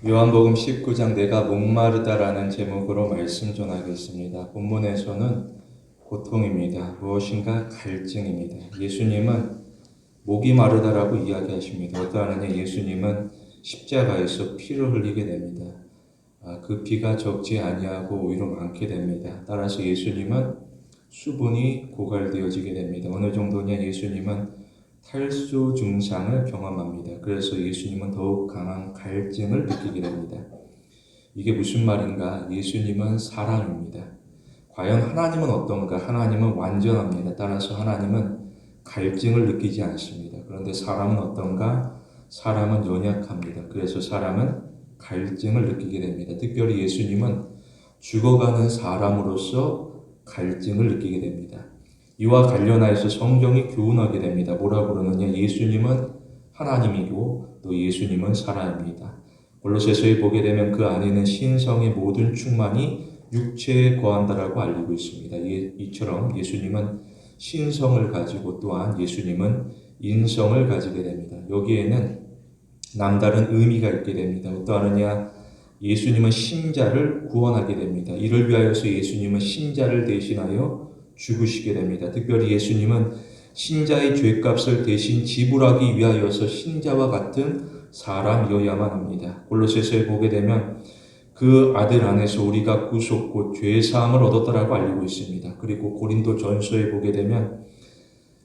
요한복음 19장 내가 목마르다라는 제목으로 말씀 전하겠습니다. 본문에서는 고통입니다. 무엇인가 갈증입니다. 예수님은 목이 마르다라고 이야기하십니다. 어떠하느냐, 예수님은 십자가에서 피를 흘리게 됩니다. 그 피가 적지 아니하고 오히려 많게 됩니다. 따라서 예수님은 수분이 고갈되어지게 됩니다. 어느 정도냐, 예수님은 탈수 증상을 경험합니다. 그래서 예수님은 더욱 강한 갈증을 느끼게 됩니다. 이게 무슨 말인가? 예수님은 사랑입니다. 과연 하나님은 어떤가? 하나님은 완전합니다. 따라서 하나님은 갈증을 느끼지 않습니다. 그런데 사람은 어떤가? 사람은 연약합니다. 그래서 사람은 갈증을 느끼게 됩니다. 특별히 예수님은 죽어가는 사람으로서 갈증을 느끼게 됩니다. 이와 관련하여서 성경이 교훈하게 됩니다. 뭐라고 그러느냐? 예수님은 하나님이고 또 예수님은 사람입니다. 골로새서에 보게 되면 그 안에는 신성의 모든 충만이 육체에 거한다라고 알리고 있습니다. 이처럼 예수님은 신성을 가지고 또한 예수님은 인성을 가지게 됩니다. 여기에는 남다른 의미가 있게 됩니다. 어떠하느냐? 예수님은 신자를 구원하게 됩니다. 이를 위하여서 예수님은 신자를 대신하여 죽으시게 됩니다. 특별히 예수님은 신자의 죄값을 대신 지불하기 위하여서 신자와 같은 사람이어야만 합니다. 골로새서에 보게 되면 그 아들 안에서 우리가 구속 곧 죄사함을 얻었다라고 알리고 있습니다. 그리고 고린도 전서에 보게 되면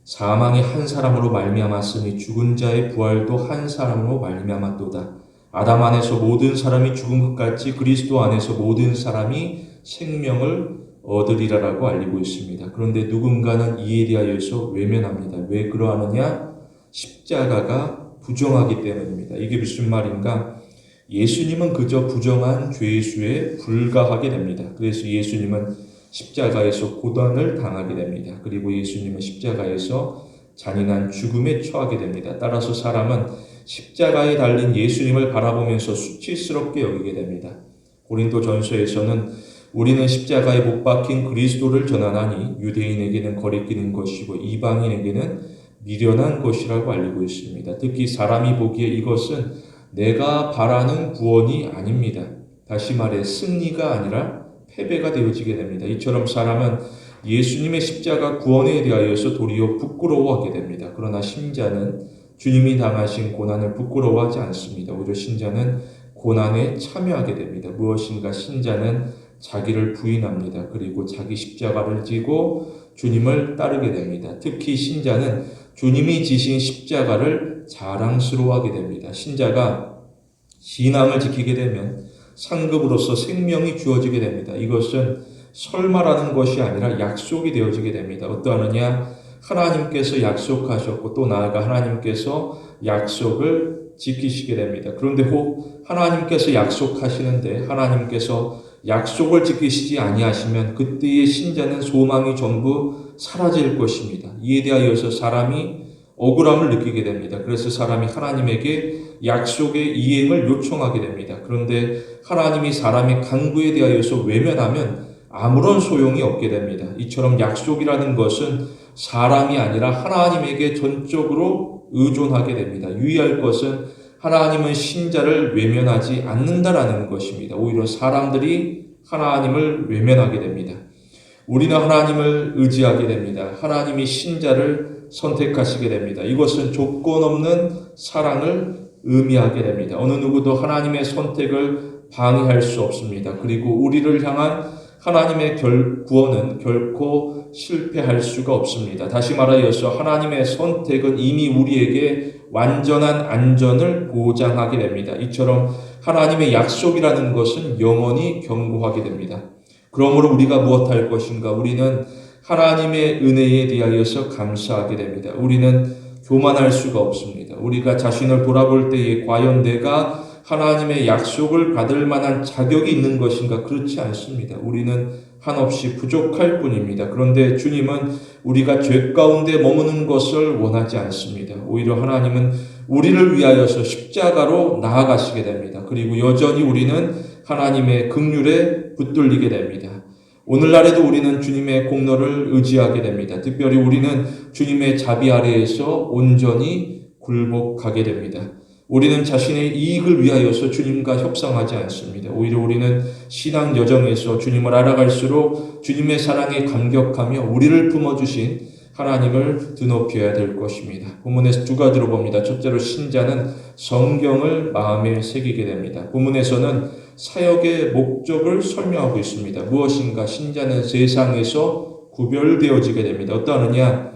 사망이 한 사람으로 말미암았으니 죽은 자의 부활도 한 사람으로 말미암았도다. 아담 안에서 모든 사람이 죽은 것 같이 그리스도 안에서 모든 사람이 생명을 얻으리라라고 알리고 있습니다. 그런데 누군가는 이에 대하여서 외면합니다. 왜 그러하느냐? 십자가가 부정하기 때문입니다. 이게 무슨 말인가? 예수님은 그저 부정한 죄수에 불과하게 됩니다. 그래서 예수님은 십자가에서 고난을 당하게 됩니다. 그리고 예수님은 십자가에서 잔인한 죽음에 처하게 됩니다. 따라서 사람은 십자가에 달린 예수님을 바라보면서 수치스럽게 여기게 됩니다. 고린도 전서에서는 우리는 십자가에 못 박힌 그리스도를 전하나니 유대인에게는 거리끼는 것이고 이방인에게는 미련한 것이라고 알리고 있습니다. 특히 사람이 보기에 이것은 내가 바라는 구원이 아닙니다. 다시 말해 승리가 아니라 패배가 되어지게 됩니다. 이처럼 사람은 예수님의 십자가 구원에 대하여서 도리어 부끄러워하게 됩니다. 그러나 신자는 주님이 당하신 고난을 부끄러워하지 않습니다. 오히려 신자는 고난에 참여하게 됩니다. 무엇인가? 신자는 자기를 부인합니다. 그리고 자기 십자가를 지고 주님을 따르게 됩니다. 특히 신자는 주님이 지신 십자가를 자랑스러워하게 됩니다. 신자가 신앙을 지키게 되면 상급으로서 생명이 주어지게 됩니다. 이것은 설마라는 것이 아니라 약속이 되어지게 됩니다. 어떠하느냐? 하나님께서 약속하셨고 또 나아가 하나님께서 약속을 지키시게 됩니다. 그런데 혹 하나님께서 약속하시는데 하나님께서 약속을 지키시지 아니하시면 그때의 신자는 소망이 전부 사라질 것입니다. 이에 대하여서 사람이 억울함을 느끼게 됩니다. 그래서 사람이 하나님에게 약속의 이행을 요청하게 됩니다. 그런데 하나님이 사람의 간구에 대하여서 외면하면 아무런 소용이 없게 됩니다. 이처럼 약속이라는 것은 사람이 아니라 하나님에게 전적으로 의존하게 됩니다. 유의할 것은 하나님은 신자를 외면하지 않는다라는 것입니다. 오히려 사람들이 하나님을 외면하게 됩니다. 우리는 하나님을 의지하게 됩니다. 하나님이 신자를 선택하시게 됩니다. 이것은 조건 없는 사랑을 의미하게 됩니다. 어느 누구도 하나님의 선택을 방해할 수 없습니다. 그리고 우리를 향한 하나님의 구원은 결코 실패할 수가 없습니다. 다시 말하여서 하나님의 선택은 이미 우리에게 완전한 안전을 보장하게 됩니다. 이처럼 하나님의 약속이라는 것은 영원히 견고하게 됩니다. 그러므로 우리가 무엇할 것인가? 우리는 하나님의 은혜에 대하여서 감사하게 됩니다. 우리는 교만할 수가 없습니다. 우리가 자신을 돌아볼 때에 과연 내가 하나님의 약속을 받을 만한 자격이 있는 것인가? 그렇지 않습니다. 우리는 한없이 부족할 뿐입니다. 그런데 주님은 우리가 죄 가운데 머무는 것을 원하지 않습니다. 오히려 하나님은 우리를 위하여서 십자가로 나아가시게 됩니다. 그리고 여전히 우리는 하나님의 긍휼에 붙들리게 됩니다. 오늘날에도 우리는 주님의 공로를 의지하게 됩니다. 특별히 우리는 주님의 자비 아래에서 온전히 굴복하게 됩니다. 우리는 자신의 이익을 위하여서 주님과 협상하지 않습니다. 오히려 우리는 신앙 여정에서 주님을 알아갈수록 주님의 사랑에 감격하며 우리를 품어주신 하나님을 드높여야 될 것입니다. 본문에서 두 가지로 봅니다. 첫째로 신자는 성경을 마음에 새기게 됩니다. 본문에서는 사역의 목적을 설명하고 있습니다. 무엇인가? 신자는 세상에서 구별되어지게 됩니다. 어떠하느냐?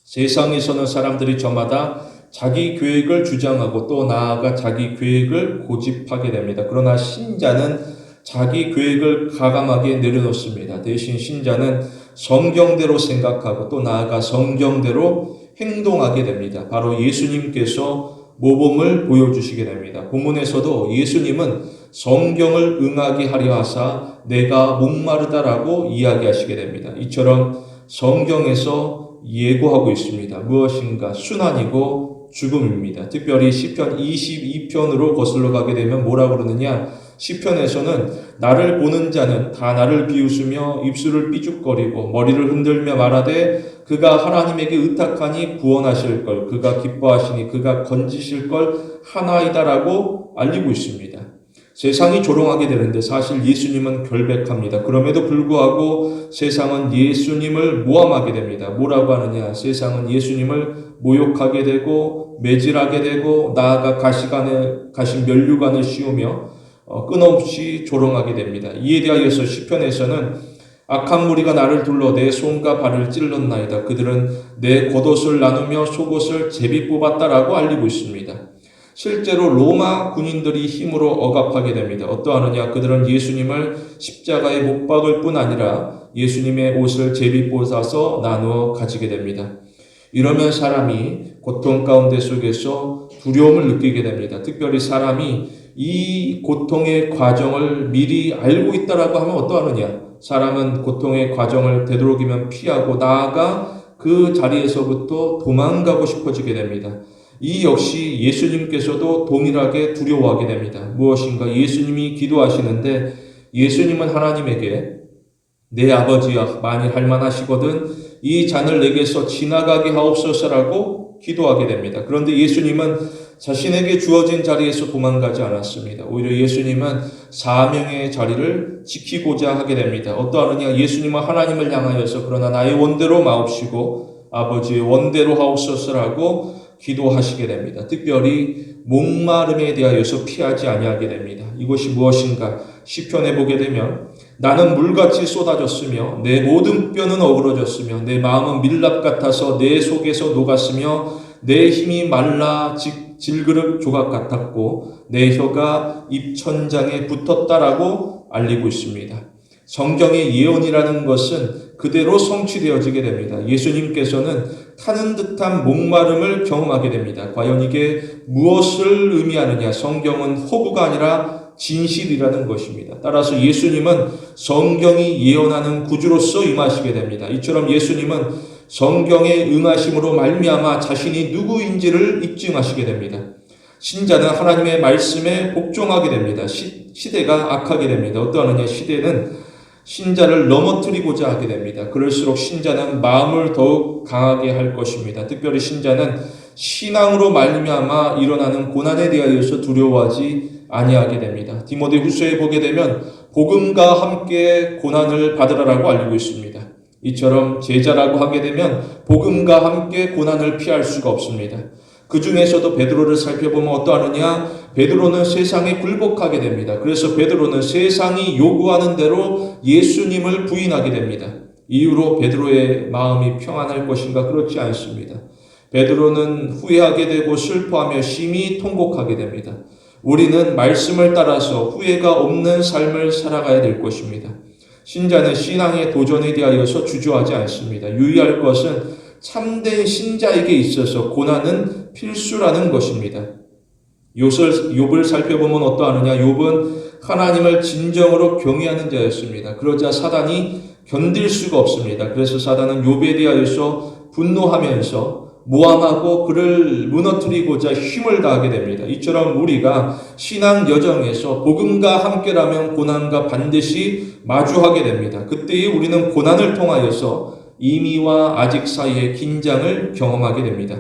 세상에서는 사람들이 저마다 자기 계획을 주장하고 또 나아가 자기 계획을 고집하게 됩니다. 그러나 신자는 자기 계획을 과감하게 내려놓습니다. 대신 신자는 성경대로 생각하고 또 나아가 성경대로 행동하게 됩니다. 바로 예수님께서 모범을 보여주시게 됩니다. 본문에서도 예수님은 성경을 응하게 하려 하사 내가 목마르다라고 이야기하시게 됩니다. 이처럼 성경에서 예고하고 있습니다. 무엇인가? 순환이고 죽음입니다. 특별히 시편 22편으로 거슬러 가게 되면 뭐라고 그러느냐? 시편에서는 나를 보는 자는 다 나를 비웃으며 입술을 삐죽거리고 머리를 흔들며 말하되 그가 하나님에게 의탁하니 구원하실 걸, 그가 기뻐하시니 그가 건지실 걸 하나이다라고 알리고 있습니다. 세상이 조롱하게 되는데 사실 예수님은 결백합니다. 그럼에도 불구하고 세상은 예수님을 모함하게 됩니다. 뭐라고 하느냐? 세상은 예수님을 모욕하게 되고 매질하게 되고 나아가 가시 면류관을 씌우며 끊임없이 조롱하게 됩니다. 이에 대하여서 시편에서는 악한 무리가 나를 둘러 내 손과 발을 찔렀나이다. 그들은 내 겉옷을 나누며 속옷을 제비 뽑았다라고 알리고 있습니다. 실제로 로마 군인들이 힘으로 억압하게 됩니다. 어떠하느냐? 그들은 예수님을 십자가에 못 박을 뿐 아니라 예수님의 옷을 제비 뽑아서 나누어 가지게 됩니다. 이러면 사람이 고통 가운데 속에서 두려움을 느끼게 됩니다. 특별히 사람이 이 고통의 과정을 미리 알고 있다라고 하면 어떠하느냐? 사람은 고통의 과정을 되도록이면 피하고 나아가 그 자리에서부터 도망가고 싶어지게 됩니다. 이 역시 예수님께서도 동일하게 두려워하게 됩니다. 무엇인가? 예수님이 기도하시는데 예수님은 하나님에게 내 아버지여 만일 할만하시거든 이 잔을 내게서 지나가게 하옵소서라고 기도하게 됩니다. 그런데 예수님은 자신에게 주어진 자리에서 도망가지 않았습니다. 오히려 예수님은 사명의 자리를 지키고자 하게 됩니다. 어떠하느냐? 예수님은 하나님을 향하여서 그러나 나의 원대로 마옵시고 아버지의 원대로 하옵소서라고 기도하시게 됩니다. 특별히 목마름에 대하여서 피하지 아니하게 됩니다. 이것이 무엇인가? 시편에 보게 되면 나는 물같이 쏟아졌으며 내 모든 뼈는 어그러졌으며 내 마음은 밀랍 같아서 내 속에서 녹았으며 내 힘이 말라 질그릇 조각 같았고 내 혀가 입천장에 붙었다라고 알리고 있습니다. 성경의 예언이라는 것은 그대로 성취되어지게 됩니다. 예수님께서는 타는 듯한 목마름을 경험하게 됩니다. 과연 이게 무엇을 의미하느냐? 성경은 허구가 아니라 진실이라는 것입니다. 따라서 예수님은 성경이 예언하는 구주로서 임하시게 됩니다. 이처럼 예수님은 성경에 응하심으로 말미암아 자신이 누구인지를 입증하시게 됩니다. 신자는 하나님의 말씀에 복종하게 됩니다. 시대가 악하게 됩니다. 어떠하느냐? 시대는 신자를 넘어뜨리고자 하게 됩니다. 그럴수록 신자는 마음을 더욱 강하게 할 것입니다. 특별히 신자는 신앙으로 말미암아 일어나는 고난에 대하여서 두려워하지 아니하게 됩니다. 디모데후서에 보게 되면 복음과 함께 고난을 받으라라고 알리고 있습니다. 이처럼 제자라고 하게 되면 복음과 함께 고난을 피할 수가 없습니다. 그 중에서도 베드로를 살펴보면 어떠하느냐? 베드로는 세상에 굴복하게 됩니다. 그래서 베드로는 세상이 요구하는 대로 예수님을 부인하게 됩니다. 이후로 베드로의 마음이 평안할 것인가? 그렇지 않습니다. 베드로는 후회하게 되고 슬퍼하며 심히 통곡하게 됩니다. 우리는 말씀을 따라서 후회가 없는 삶을 살아가야 될 것입니다. 신자는 신앙의 도전에 대하여서 주저하지 않습니다. 유의할 것은 참된 신자에게 있어서 고난은 필수라는 것입니다. 욥을 살펴보면 어떠하느냐? 욥은 하나님을 진정으로 경외하는 자였습니다. 그러자 사단이 견딜 수가 없습니다. 그래서 사단은 욥에 대하여서 분노하면서 모함하고 그를 무너뜨리고자 힘을 다하게 됩니다. 이처럼 우리가 신앙 여정에서 복음과 함께라면 고난과 반드시 마주하게 됩니다. 그때에 우리는 고난을 통하여서 이미와 아직 사이의 긴장을 경험하게 됩니다.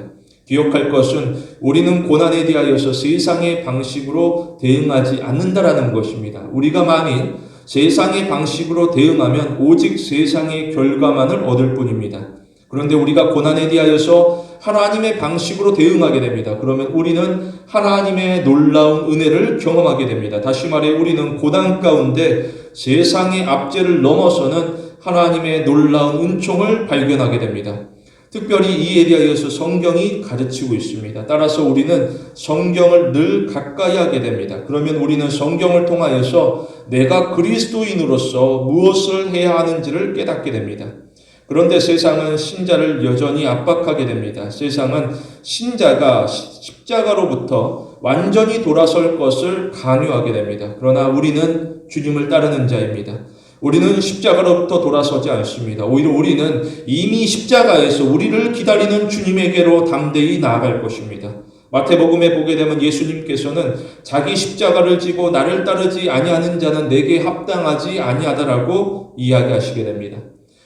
기억할 것은 우리는 고난에 대하여서 세상의 방식으로 대응하지 않는다라는 것입니다. 우리가 만일 세상의 방식으로 대응하면 오직 세상의 결과만을 얻을 뿐입니다. 그런데 우리가 고난에 대하여서 하나님의 방식으로 대응하게 됩니다. 그러면 우리는 하나님의 놀라운 은혜를 경험하게 됩니다. 다시 말해 우리는 고난 가운데 세상의 압제를 넘어서는 하나님의 놀라운 은총을 발견하게 됩니다. 특별히 이에 대하여서 성경이 가르치고 있습니다. 따라서 우리는 성경을 늘 가까이 하게 됩니다. 그러면 우리는 성경을 통하여서 내가 그리스도인으로서 무엇을 해야 하는지를 깨닫게 됩니다. 그런데 세상은 신자를 여전히 압박하게 됩니다. 세상은 신자가 십자가로부터 완전히 돌아설 것을 강요하게 됩니다. 그러나 우리는 주님을 따르는 자입니다. 우리는 십자가로부터 돌아서지 않습니다. 오히려 우리는 이미 십자가에서 우리를 기다리는 주님에게로 담대히 나아갈 것입니다. 마태복음에 보게 되면 예수님께서는 자기 십자가를 지고 나를 따르지 아니하는 자는 내게 합당하지 아니하다라고 이야기하시게 됩니다.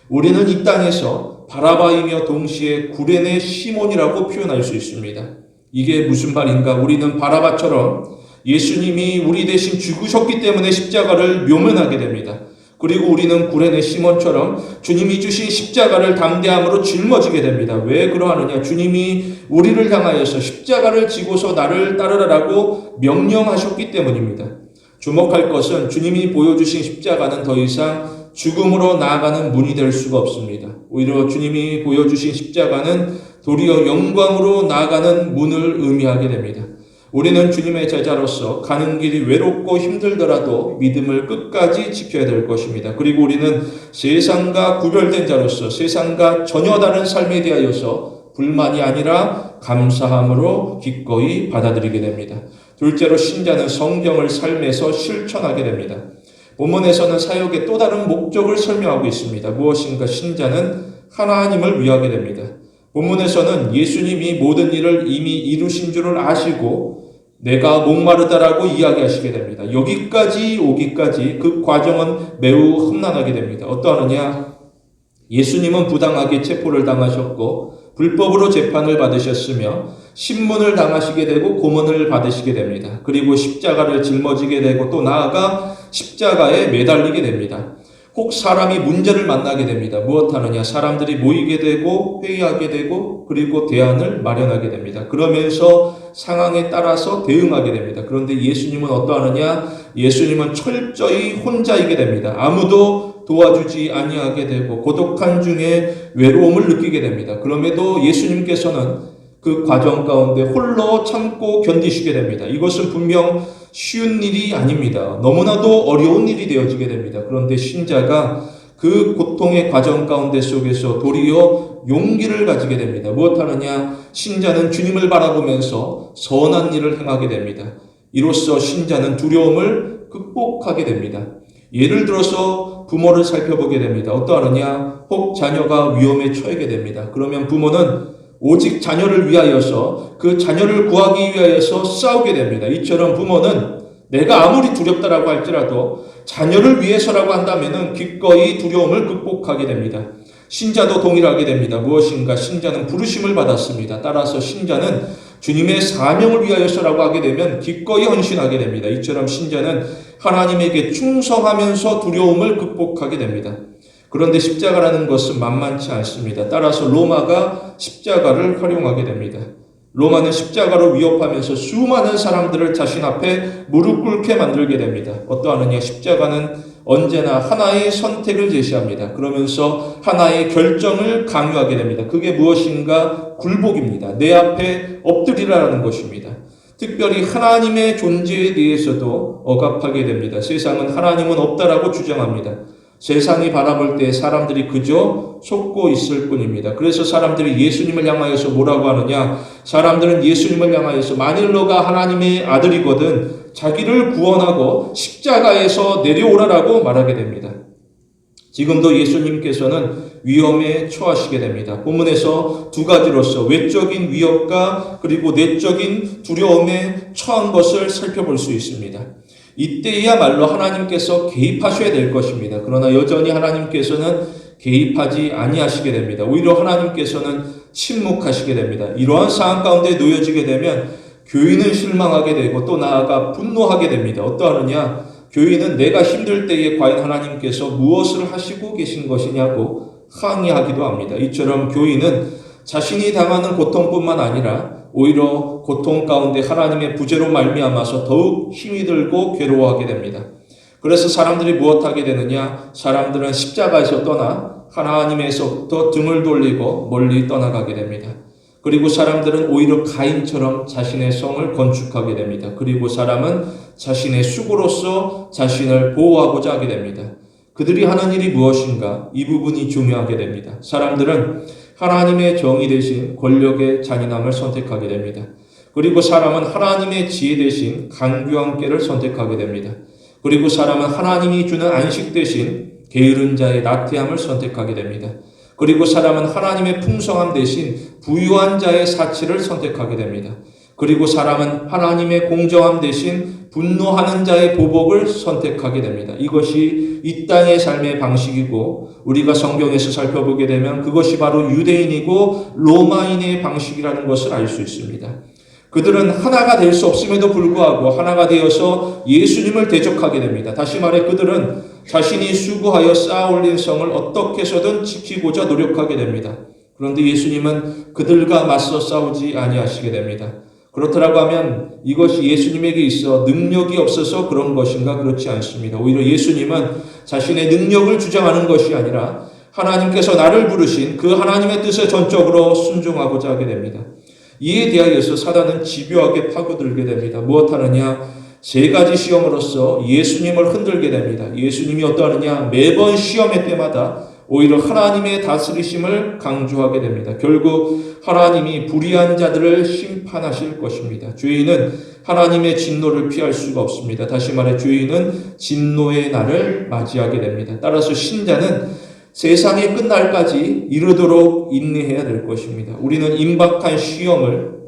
우리는 이 땅에서 바라바이며 동시에 구레네 시몬이라고 표현할 수 있습니다. 이게 무슨 말인가? 우리는 바라바처럼 예수님이 우리 대신 죽으셨기 때문에 십자가를 묘면하게 됩니다. 그리고 우리는 구레네 시몬처럼 주님이 주신 십자가를 담대함으로 짊어지게 됩니다. 왜 그러하느냐? 주님이 우리를 향하여서 십자가를 지고서 나를 따르라고 명령하셨기 때문입니다. 주목할 것은 주님이 보여주신 십자가는 더 이상 죽음으로 나아가는 문이 될 수가 없습니다. 오히려 주님이 보여주신 십자가는 도리어 영광으로 나아가는 문을 의미하게 됩니다. 우리는 주님의 제자로서 가는 길이 외롭고 힘들더라도 믿음을 끝까지 지켜야 될 것입니다. 그리고 우리는 세상과 구별된 자로서 세상과 전혀 다른 삶에 대하여서 불만이 아니라 감사함으로 기꺼이 받아들이게 됩니다. 둘째로 신자는 성경을 삶에서 실천하게 됩니다. 본문에서는 사역의 또 다른 목적을 설명하고 있습니다. 무엇인가? 신자는 하나님을 위하게 됩니다. 본문에서는 예수님이 모든 일을 이미 이루신 줄을 아시고 내가 목마르다라고 이야기하시게 됩니다. 여기까지 오기까지 그 과정은 매우 험난하게 됩니다. 어떠하느냐? 예수님은 부당하게 체포를 당하셨고 불법으로 재판을 받으셨으며 신문을 당하시게 되고 고문을 받으시게 됩니다. 그리고 십자가를 짊어지게 되고 또 나아가 십자가에 매달리게 됩니다. 혹 사람이 문제를 만나게 됩니다. 무엇하느냐? 사람들이 모이게 되고 회의하게 되고 그리고 대안을 마련하게 됩니다. 그러면서 상황에 따라서 대응하게 됩니다. 그런데 예수님은 어떠하느냐? 예수님은 철저히 혼자이게 됩니다. 아무도 도와주지 아니하게 되고 고독한 중에 외로움을 느끼게 됩니다. 그럼에도 예수님께서는 그 과정 가운데 홀로 참고 견디시게 됩니다. 이것은 분명 쉬운 일이 아닙니다. 너무나도 어려운 일이 되어지게 됩니다. 그런데 신자가 그 고통의 과정 가운데 속에서 도리어 용기를 가지게 됩니다. 무엇하느냐? 신자는 주님을 바라보면서 선한 일을 행하게 됩니다. 이로써 신자는 두려움을 극복하게 됩니다. 예를 들어서 부모를 살펴보게 됩니다. 어떠하느냐? 혹 자녀가 위험에 처하게 됩니다. 그러면 부모는 오직 자녀를 위하여서 그 자녀를 구하기 위하여서 싸우게 됩니다. 이처럼 부모는 내가 아무리 두렵다라고 할지라도 자녀를 위해서라고 한다면 기꺼이 두려움을 극복하게 됩니다. 신자도 동일하게 됩니다. 무엇인가? 신자는 부르심을 받았습니다. 따라서 신자는 주님의 사명을 위하여서라고 하게 되면 기꺼이 헌신하게 됩니다. 이처럼 신자는 하나님에게 충성하면서 두려움을 극복하게 됩니다. 그런데 십자가라는 것은 만만치 않습니다. 따라서 로마가 십자가를 활용하게 됩니다. 로마는 십자가로 위협하면서 수많은 사람들을 자신 앞에 무릎 꿇게 만들게 됩니다. 어떠하느냐? 십자가는 언제나 하나의 선택을 제시합니다. 그러면서 하나의 결정을 강요하게 됩니다. 그게 무엇인가? 굴복입니다. 내 앞에 엎드리라는 것입니다. 특별히 하나님의 존재에 대해서도 억압하게 됩니다. 세상은 하나님은 없다라고 주장합니다. 세상이 바라볼 때 사람들이 그저 속고 있을 뿐입니다. 그래서 사람들이 예수님을 향하여서 뭐라고 하느냐? 사람들은 예수님을 향하여서 만일 너가 하나님의 아들이거든 자기를 구원하고 십자가에서 내려오라라고 말하게 됩니다. 지금도 예수님께서는 위험에 처하시게 됩니다. 본문에서 두 가지로서 외적인 위협과 그리고 내적인 두려움에 처한 것을 살펴볼 수 있습니다. 이때야말로 하나님께서 개입하셔야 될 것입니다. 그러나 여전히 하나님께서는 개입하지 아니하시게 됩니다. 오히려 하나님께서는 침묵하시게 됩니다. 이러한 상황 가운데 놓여지게 되면 교인은 실망하게 되고 또 나아가 분노하게 됩니다. 어떠하느냐? 교인은 내가 힘들 때에 과연 하나님께서 무엇을 하시고 계신 것이냐고 항의하기도 합니다. 이처럼 교인은 자신이 당하는 고통뿐만 아니라 오히려 고통 가운데 하나님의 부재로 말미암아서 더욱 힘이 들고 괴로워하게 됩니다. 그래서 사람들이 무엇하게 되느냐? 사람들은 십자가에서 떠나 하나님에서부터 등을 돌리고 멀리 떠나가게 됩니다. 그리고 사람들은 오히려 가인처럼 자신의 성을 건축하게 됩니다. 그리고 사람은 자신의 수고로서 자신을 보호하고자 하게 됩니다. 그들이 하는 일이 무엇인가? 이 부분이 중요하게 됩니다. 사람들은 하나님의 정의 대신 권력의 잔인함을 선택하게 됩니다. 그리고 사람은 하나님의 지혜 대신 간교한 꾀를 선택하게 됩니다. 그리고 사람은 하나님이 주는 안식 대신 게으른 자의 나태함을 선택하게 됩니다. 그리고 사람은 하나님의 풍성함 대신 부유한 자의 사치를 선택하게 됩니다. 그리고 사람은 하나님의 공정함 대신 분노하는 자의 보복을 선택하게 됩니다. 이것이 이 땅의 삶의 방식이고 우리가 성경에서 살펴보게 되면 그것이 바로 유대인이고 로마인의 방식이라는 것을 알 수 있습니다. 그들은 하나가 될 수 없음에도 불구하고 하나가 되어서 예수님을 대적하게 됩니다. 다시 말해 그들은 자신이 수고하여 쌓아올린 성을 어떻게 해서든 지키고자 노력하게 됩니다. 그런데 예수님은 그들과 맞서 싸우지 아니하시게 됩니다. 그렇다고 하면 이것이 예수님에게 있어 능력이 없어서 그런 것인가? 그렇지 않습니다. 오히려 예수님은 자신의 능력을 주장하는 것이 아니라 하나님께서 나를 부르신 그 하나님의 뜻에 전적으로 순종하고자 하게 됩니다. 이에 대하여서 사단은 집요하게 파고들게 됩니다. 무엇하느냐? 세 가지 시험으로서 예수님을 흔들게 됩니다. 예수님이 어떠하느냐? 매번 시험의 때마다 오히려 하나님의 다스리심을 강조하게 됩니다. 결국 하나님이 불의한 자들을 심판하실 것입니다. 죄인은 하나님의 진노를 피할 수가 없습니다. 다시 말해 죄인은 진노의 날을 맞이하게 됩니다. 따라서 신자는 세상이 끝날까지 이르도록 인내해야 될 것입니다. 우리는 임박한 시험을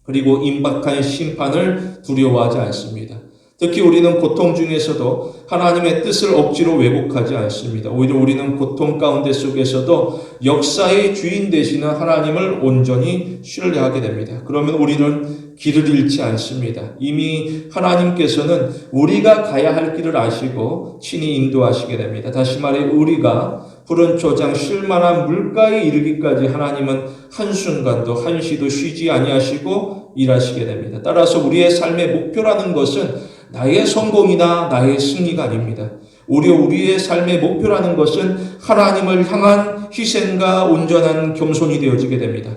그리고 임박한 심판을 두려워하지 않습니다. 특히 우리는 고통 중에서도 하나님의 뜻을 억지로 왜곡하지 않습니다. 오히려 우리는 고통 가운데 속에서도 역사의 주인 되시는 하나님을 온전히 신뢰하게 됩니다. 그러면 우리는 길을 잃지 않습니다. 이미 하나님께서는 우리가 가야 할 길을 아시고 친히 인도하시게 됩니다. 다시 말해 우리가 푸른 초장 쉴만한 물가에 이르기까지 하나님은 한순간도 한시도 쉬지 아니하시고 일하시게 됩니다. 따라서 우리의 삶의 목표라는 것은 나의 성공이나 나의 승리가 아닙니다. 오히려 우리의 삶의 목표라는 것은 하나님을 향한 희생과 온전한 겸손이 되어지게 됩니다.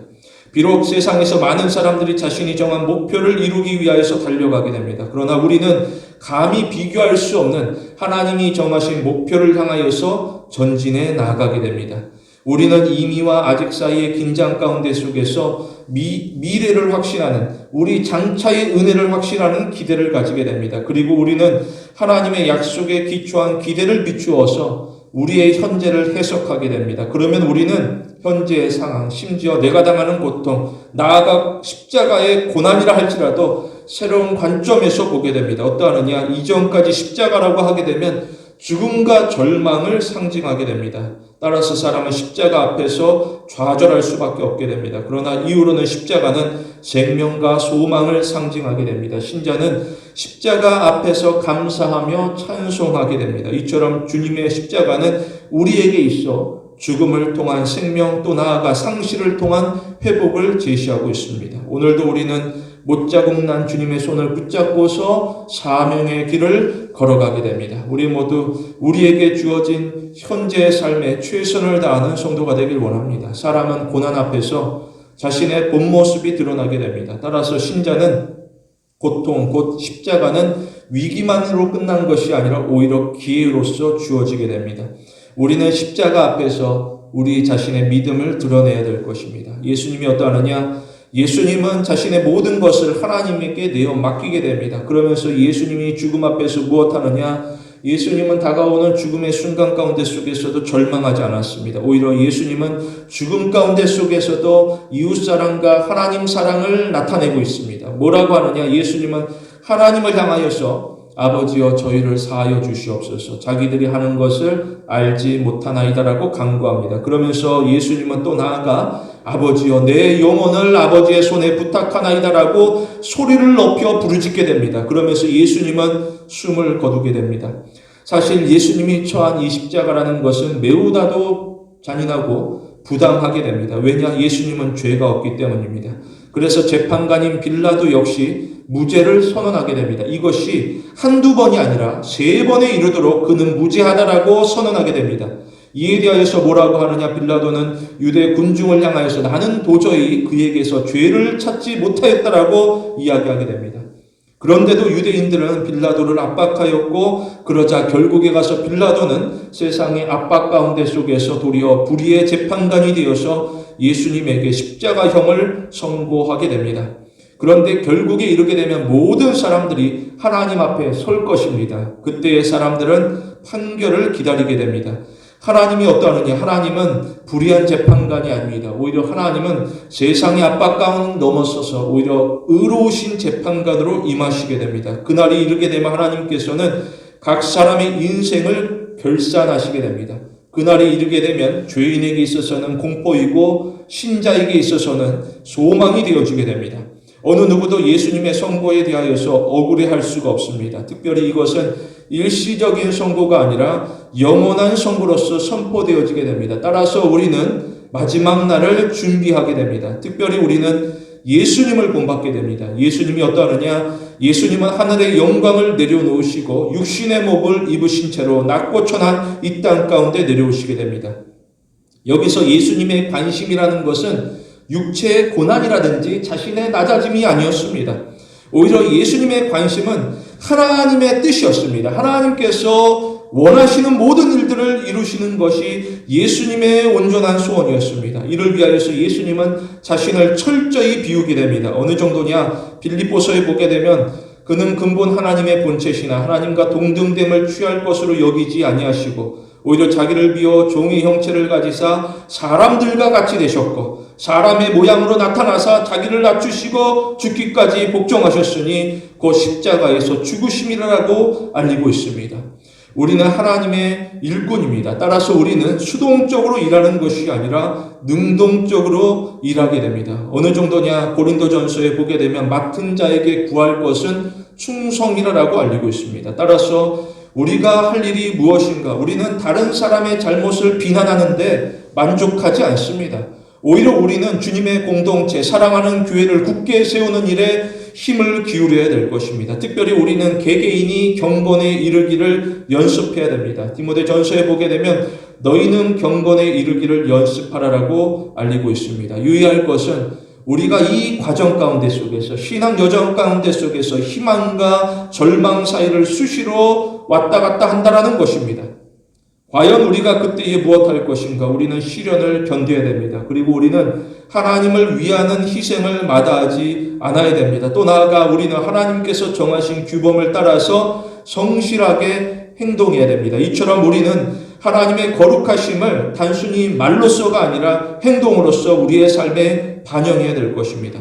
비록 세상에서 많은 사람들이 자신이 정한 목표를 이루기 위하여서 달려가게 됩니다. 그러나 우리는 감히 비교할 수 없는 하나님이 정하신 목표를 향하여서 전진해 나아가게 됩니다. 우리는 이미와 아직 사이의 긴장 가운데 속에서 미래를 확신하는 우리 장차의 은혜를 확신하는 기대를 가지게 됩니다. 그리고 우리는 하나님의 약속에 기초한 기대를 비추어서 우리의 현재를 해석하게 됩니다. 그러면 우리는 현재의 상황, 심지어 내가 당하는 고통, 나아가 십자가의 고난이라 할지라도 새로운 관점에서 보게 됩니다. 어떠하느냐? 이전까지 십자가라고 하게 되면 죽음과 절망을 상징하게 됩니다. 따라서 사람은 십자가 앞에서 좌절할 수밖에 없게 됩니다. 그러나 이후로는 십자가는 생명과 소망을 상징하게 됩니다. 신자는 십자가 앞에서 감사하며 찬송하게 됩니다. 이처럼 주님의 십자가는 우리에게 있어 죽음을 통한 생명 또 나아가 상실을 통한 회복을 제시하고 있습니다. 오늘도 우리는 못자국 난 주님의 손을 붙잡고서 사명의 길을 걸어가게 됩니다. 우리 모두 우리에게 주어진 현재의 삶에 최선을 다하는 성도가 되길 원합니다. 사람은 고난 앞에서 자신의 본 모습이 드러나게 됩니다. 따라서 신자는 고통, 곧 십자가는 위기만으로 끝난 것이 아니라 오히려 기회로서 주어지게 됩니다. 우리는 십자가 앞에서 우리 자신의 믿음을 드러내야 될 것입니다. 예수님이 어떠하느냐? 예수님은 자신의 모든 것을 하나님에게 내어 맡기게 됩니다. 그러면서 예수님이 죽음 앞에서 무엇하느냐? 예수님은 다가오는 죽음의 순간 가운데 속에서도 절망하지 않았습니다. 오히려 예수님은 죽음 가운데 속에서도 이웃사랑과 하나님 사랑을 나타내고 있습니다. 뭐라고 하느냐? 예수님은 하나님을 향하여서 아버지여 저희를 사하여 주시옵소서 자기들이 하는 것을 알지 못하나이다라고 간구합니다. 그러면서 예수님은 또 나아가 아버지여 내 영혼을 아버지의 손에 부탁하나이다라고 소리를 높여 부르짖게 됩니다. 그러면서 예수님은 숨을 거두게 됩니다. 사실 예수님이 처한 이 십자가라는 것은 매우다도 잔인하고 부당하게 됩니다. 왜냐? 예수님은 죄가 없기 때문입니다. 그래서 재판관인 빌라도 역시 무죄를 선언하게 됩니다. 이것이 한두 번이 아니라 3번에 이르도록 그는 무죄하다라고 선언하게 됩니다. 이에 대하여서 뭐라고 하느냐? 빌라도는 유대 군중을 향하여서 나는 도저히 그에게서 죄를 찾지 못하였다라고 이야기하게 됩니다. 그런데도 유대인들은 빌라도를 압박하였고 그러자 결국에 가서 빌라도는 세상의 압박 가운데 속에서 도리어 불의의 재판관이 되어서 예수님에게 십자가형을 선고하게 됩니다. 그런데 결국에 이르게 되면 모든 사람들이 하나님 앞에 설 것입니다. 그때의 사람들은 판결을 기다리게 됩니다. 하나님이 어떠하느냐? 하나님은 불의한 재판관이 아닙니다. 오히려 하나님은 세상의 압박 가운데 넘어서서 오히려 의로우신 재판관으로 임하시게 됩니다. 그날이 이르게 되면 하나님께서는 각 사람의 인생을 결산하시게 됩니다. 그날이 이르게 되면 죄인에게 있어서는 공포이고 신자에게 있어서는 소망이 되어지게 됩니다. 어느 누구도 예수님의 선고에 대하여서 억울해할 수가 없습니다. 특별히 이것은 일시적인 선고가 아니라 영원한 선고로서 선포되어지게 됩니다. 따라서 우리는 마지막 날을 준비하게 됩니다. 특별히 우리는 예수님을 본받게 됩니다. 예수님이 어떠하느냐? 예수님은 하늘의 영광을 내려놓으시고 육신의 몸을 입으신 채로 낮고 천한 이 땅 가운데 내려오시게 됩니다. 여기서 예수님의 관심이라는 것은 육체의 고난이라든지 자신의 낮아짐이 아니었습니다. 오히려 예수님의 관심은 하나님의 뜻이었습니다. 하나님께서 원하시는 모든 일들을 이루시는 것이 예수님의 온전한 소원이었습니다. 이를 위하여서 예수님은 자신을 철저히 비우게 됩니다. 어느 정도냐? 빌립보서에 보게 되면 그는 근본 하나님의 본체시나 하나님과 동등됨을 취할 것으로 여기지 아니하시고 오히려 자기를 비워 종의 형체를 가지사 사람들과 같이 되셨고 사람의 모양으로 나타나사 자기를 낮추시고 죽기까지 복종하셨으니 그 십자가에서 죽으심이라고 알리고 있습니다. 우리는 하나님의 일꾼입니다. 따라서 우리는 수동적으로 일하는 것이 아니라 능동적으로 일하게 됩니다. 어느 정도냐? 고린도전서에 보게 되면 맡은 자에게 구할 것은 충성이라고 알리고 있습니다. 따라서 우리가 할 일이 무엇인가? 우리는 다른 사람의 잘못을 비난하는데 만족하지 않습니다. 오히려 우리는 주님의 공동체, 사랑하는 교회를 굳게 세우는 일에 힘을 기울여야 될 것입니다. 특별히 우리는 개개인이 경건에 이르기를 연습해야 됩니다. 디모데전서에 보게 되면 너희는 경건에 이르기를 연습하라라고 알리고 있습니다. 유의할 것은 우리가 이 과정 가운데 속에서 신앙 여정 가운데 속에서 희망과 절망 사이를 수시로 왔다 갔다 한다라는 것입니다. 과연 우리가 그때에 무엇할 것인가? 우리는 시련을 견뎌야 됩니다. 그리고 우리는 하나님을 위하는 희생을 마다하지 않아야 됩니다. 또 나아가 우리는 하나님께서 정하신 규범을 따라서 성실하게 행동해야 됩니다. 이처럼 우리는 하나님의 거룩하심을 단순히 말로서가 아니라 행동으로서 우리의 삶에 반영해야 될 것입니다.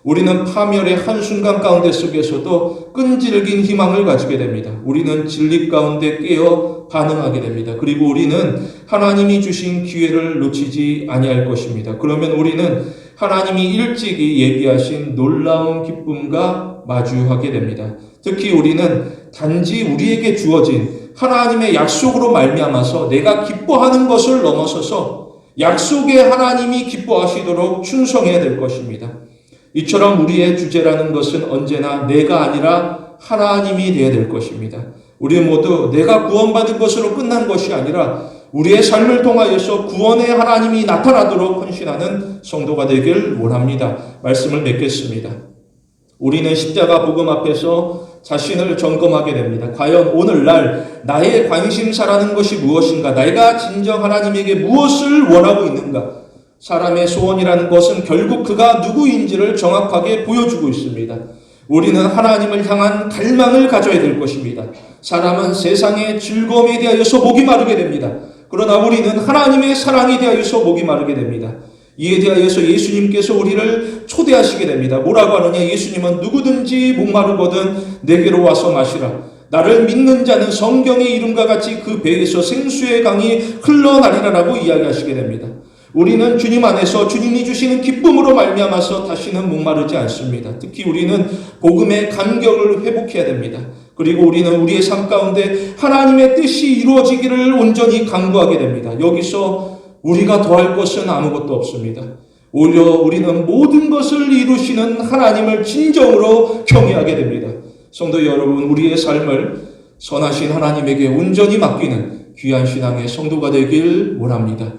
우리는 파멸의 한순간 가운데 속에서도 끈질긴 희망을 가지게 됩니다. 우리는 진리 가운데 깨어 반응하게 됩니다. 그리고 우리는 하나님이 주신 기회를 놓치지 아니할 것입니다. 그러면 우리는 하나님이 일찍이 예비하신 놀라운 기쁨과 마주하게 됩니다. 특히 우리는 단지 우리에게 주어진 하나님의 약속으로 말미암아서 내가 기뻐하는 것을 넘어서서 약속의 하나님이 기뻐하시도록 충성해야 될 것입니다. 이처럼 우리의 주제라는 것은 언제나 내가 아니라 하나님이 되어야 될 것입니다. 우리 모두 내가 구원받은 것으로 끝난 것이 아니라 우리의 삶을 통하여서 구원의 하나님이 나타나도록 헌신하는 성도가 되길 원합니다. 말씀을 맺겠습니다. 우리는 십자가 복음 앞에서 자신을 점검하게 됩니다. 과연 오늘날 나의 관심사라는 것이 무엇인가? 내가 진정 하나님에게 무엇을 원하고 있는가? 사람의 소원이라는 것은 결국 그가 누구인지를 정확하게 보여주고 있습니다. 우리는 하나님을 향한 갈망을 가져야 될 것입니다. 사람은 세상의 즐거움에 대하여서 목이 마르게 됩니다. 그러나 우리는 하나님의 사랑에 대하여서 목이 마르게 됩니다. 이에 대하여서 예수님께서 우리를 초대하시게 됩니다. 뭐라고 하느냐? 예수님은 누구든지 목마르거든 내게로 와서 마시라. 나를 믿는 자는 성경의 이름과 같이 그 배에서 생수의 강이 흘러나리라라고 이야기하시게 됩니다. 우리는 주님 안에서 주님이 주시는 기쁨으로 말미암아서 다시는 목마르지 않습니다. 특히 우리는 복음의 감격을 회복해야 됩니다. 그리고 우리는 우리의 삶 가운데 하나님의 뜻이 이루어지기를 온전히 간구하게 됩니다. 여기서 우리가 더할 것은 아무것도 없습니다. 오히려 우리는 모든 것을 이루시는 하나님을 진정으로 경외하게 됩니다. 성도 여러분, 우리의 삶을 선하신 하나님에게 온전히 맡기는 귀한 신앙의 성도가 되길 원합니다.